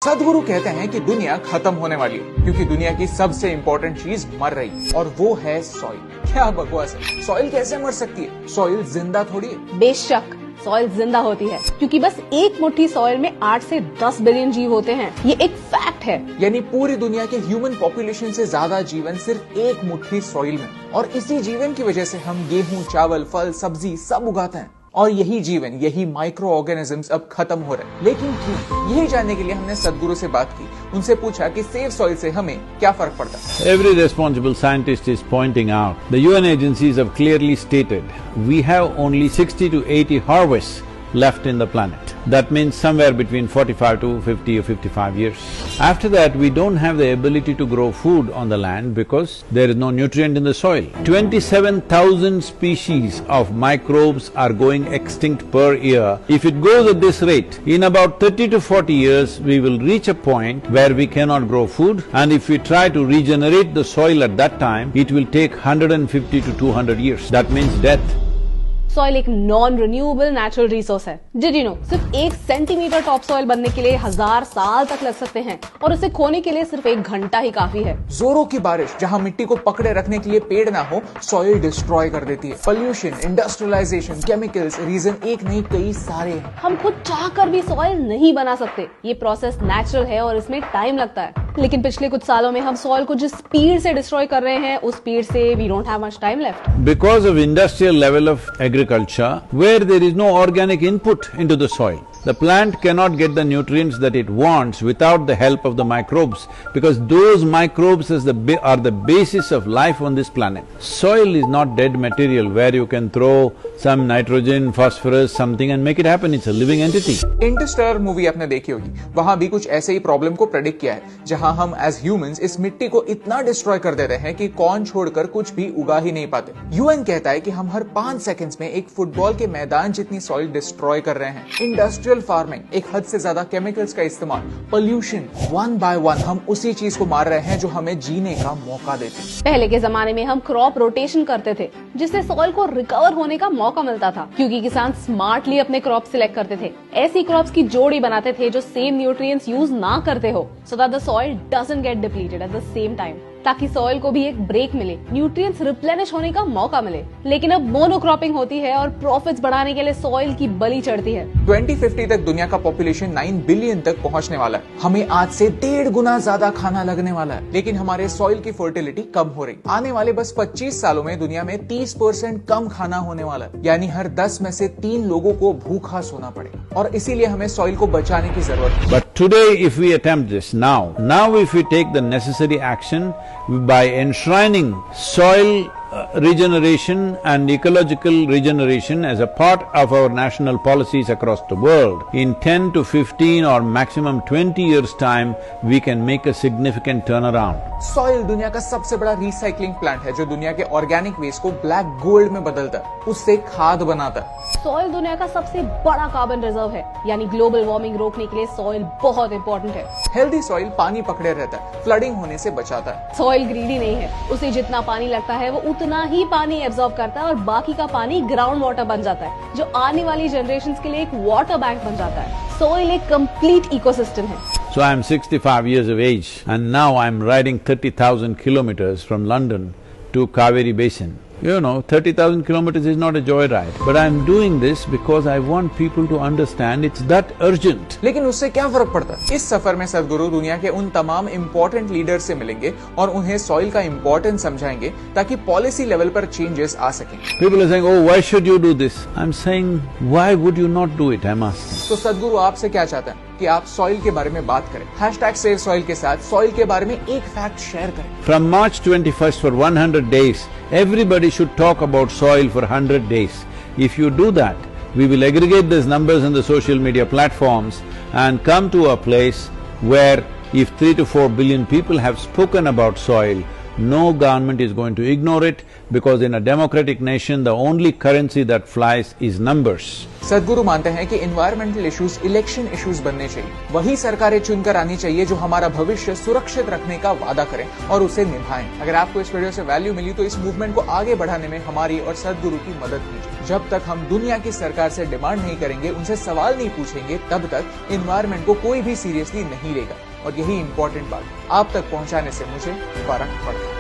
सदगुरु कहते हैं कि दुनिया खत्म होने वाली है क्योंकि दुनिया की सबसे इम्पोर्टेंट चीज मर रही है और वो है सॉइल। क्या बकवास है, सॉइल कैसे मर सकती है? सॉइल जिंदा थोड़ी है। बेशक सॉइल जिंदा होती है क्योंकि बस एक मुट्ठी सॉइल में 8 से 10 बिलियन जीव होते हैं। ये एक फैक्ट है। यानी पूरी दुनिया के ह्यूमन पॉपुलेशन से ज्यादा जीवन सिर्फ एक मुट्ठी सॉइल में, और इसी जीवन की वजह से हम गेहूं, चावल, फल, सब्जी सब उगाते हैं। और यही जीवन, यही माइक्रो ऑर्गेनिजम्स अब खत्म हो रहे हैं। लेकिन क्यों? यही जानने के लिए हमने सदगुरु से बात की। उनसे पूछा कि सेव सॉइल से हमें क्या फर्क पड़ता है। Every responsible scientist is pointing out the UN agencies have clearly stated we have only 60 to 80 harvests left in the planet. That means somewhere between 45 to 50 or 55 years. After that, we don't have the ability to grow food on the land because there is no nutrient in the soil. 27,000 species of microbes are going extinct per year. If it goes at this rate, in about 30 to 40 years, we will reach a point where we cannot grow food, and if we try to regenerate the soil at that time, it will take 150 to 200 years. That means death. Soil एक non renewable natural resource है। Did you know, सिर्फ 1 centimetre top soil बनने के लिए 1000 साल तक लग सकते हैं और उसे खोने के लिए सिर्फ 1 घंटा ही काफी है। जोरों की बारिश जहां मिट्टी को पकड़े रखने के लिए पेड़ ना हो, सॉइल डिस्ट्रॉय कर देती है। पोल्यूशन, इंडस्ट्रियलाइजेशन, केमिकल्स, रीजन एक नहीं कई सारे हैं। हम खुद चाह कर भी सॉइल नहीं बना सकते। ये प्रोसेस नेचुरल है और इसमें टाइम लगता है। लेकिन पिछले कुछ सालों में हम सॉइल को जिस स्पीड से डिस्ट्रॉय कर रहे हैं, उस स्पीड से we don't have much time left. Because of industrial level of agriculture, where there is no organic input into the soil, the plant cannot get the nutrients that it wants without the help of the microbes, because those microbes are the basis of life on this planet. Soil is not dead material where you can throw some nitrogen, phosphorus, something and make it happen. It's a living entity. Interstellar movie आपने देखी होगी, वहां भी कुछ ऐसे ही problem को predict किया है, जहां हम एज ह्यूमंस इस मिट्टी को इतना डिस्ट्रॉय कर देते हैं कि कौन छोड़कर कुछ भी उगा ही नहीं पाते। यूएन कहता है कि हम हर 5 सेकंड्स में एक फुटबॉल के मैदान जितनी सॉइल डिस्ट्रॉय कर रहे हैं। इंडस्ट्रियल फार्मिंग, एक हद से ज्यादा केमिकल्स का इस्तेमाल, पोल्यूशन, 1 by 1 हम उसी चीज को मार रहे हैं जो हमें जीने का मौका देती है। पहले के जमाने में हम क्रॉप रोटेशन करते थे, जिससे सॉइल को रिकवर होने का मौका मिलता था, क्योंकि किसान स्मार्टली अपने क्रॉप सिलेक्ट करते थे। ऐसी क्रॉप्स की जोड़ी बनाते थे जो सेम न्यूट्रिएंट्स यूज ना करते हो, so that the soil doesn't get depleted at the same time, ताकि सॉइल को भी एक ब्रेक मिले, न्यूट्रिएंट्स रिप्लेनिश होने का मौका मिले। लेकिन अब मोनोक्रॉपिंग होती है और प्रॉफिट्स बढ़ाने के लिए सॉइल की बलि चढ़ती है। 2050 तक दुनिया का पॉपुलेशन 9 बिलियन तक पहुंचने वाला है। हमें आज से 1.5 गुना ज्यादा खाना लगने वाला है, लेकिन हमारे सॉइल की फर्टिलिटी कम हो रही। आने वाले बस 25 सालों में दुनिया में 30% कम खाना होने वाला है, यानी हर 10 में से 3 लोगों को भूखा सोना पड़ेगा, और इसीलिए हमें सॉइल को बचाने की जरूरत है। But today if we attempt this now if we take the necessary action by enshrining soil regeneration and ecological regeneration as a part of our national policies across the world, in 10 to 15 or maximum 20 years time, we can make a significant turnaround. Soil दुनिया का सबसे बड़ा recycling plant है जो दुनिया के organic waste को black gold में बदलता है, उससे खाद बनाता है। सॉइल दुनिया का सबसे बड़ा कार्बन रिजर्व है, यानी ग्लोबल वार्मिंग रोकने के लिए सॉइल बहुत इंपॉर्टेंट है। हेल्दी सॉइल पानी पकड़े रहता है, फ्लडिंग होने से बचाता है। सॉइल ग्रीडी नहीं है, उसे जितना पानी लगता है वो उतना ही पानी एब्जॉर्ब करता है और बाकी का पानी ग्राउंड वाटर बन जाता है, जो आने वाली जनरेशंस के लिए एक वाटर बैंक बन जाता है। सॉइल एक कंप्लीट इकोसिस्टम है। So I am 65 years of age and now I am riding 30,000 kilometers from London to Kaveri Basin. You know, 30,000 kilometers is not a joyride, but I am doing this because I want people to understand it's that urgent. लेकिन उससे क्या फर्क पड़ता है? इस सफर में सदगुरु दुनिया के उन तमाम इम्पोर्टेंट लीडर से मिलेंगे और उन्हें सॉइल का इम्पोर्टेंस समझाएंगे ताकि पॉलिसी लेवल पर चेंजेस आ सकें। People are saying, oh, why should you do this? I'm saying, why would you not do it? I'm asking. तो सदगुरु आपसे क्या चाहता है कि आप सॉइल के बारे में बात करें। #SaveSoil के साथ सॉइल के बारे में एक फैक्ट शेयर करें। From March 21st for 100 days, everybody should talk about soil for 100 days. If you do that, we will aggregate these numbers in the social media platforms and come to a place where if 3 to 4 billion people have spoken about soil, no government is going to ignore it, because in a democratic nation, the only currency that flies is numbers. सदगुरु मानते हैं कि environmental issues election issues बनने चाहिए। वही सरकारें चुनकर आनी चाहिए जो हमारा भविष्य सुरक्षित रखने का वादा करें और उसे निभाएं। अगर आपको इस वीडियो से वैल्यू मिली तो इस मूवमेंट को आगे बढ़ाने में हमारी और सदगुरु की मदद कीजिए। जब तक हम दुनिया की सरकार से डिमांड नहीं करेंगे, उनसे सवाल नहीं पूछेंगे, तब तक एनवायरमेंट को कोई भी सीरियसली नहीं लेगा। और यही इंपॉर्टेंट बात आप तक पहुंचाने से मुझे फर्क पड़ता है।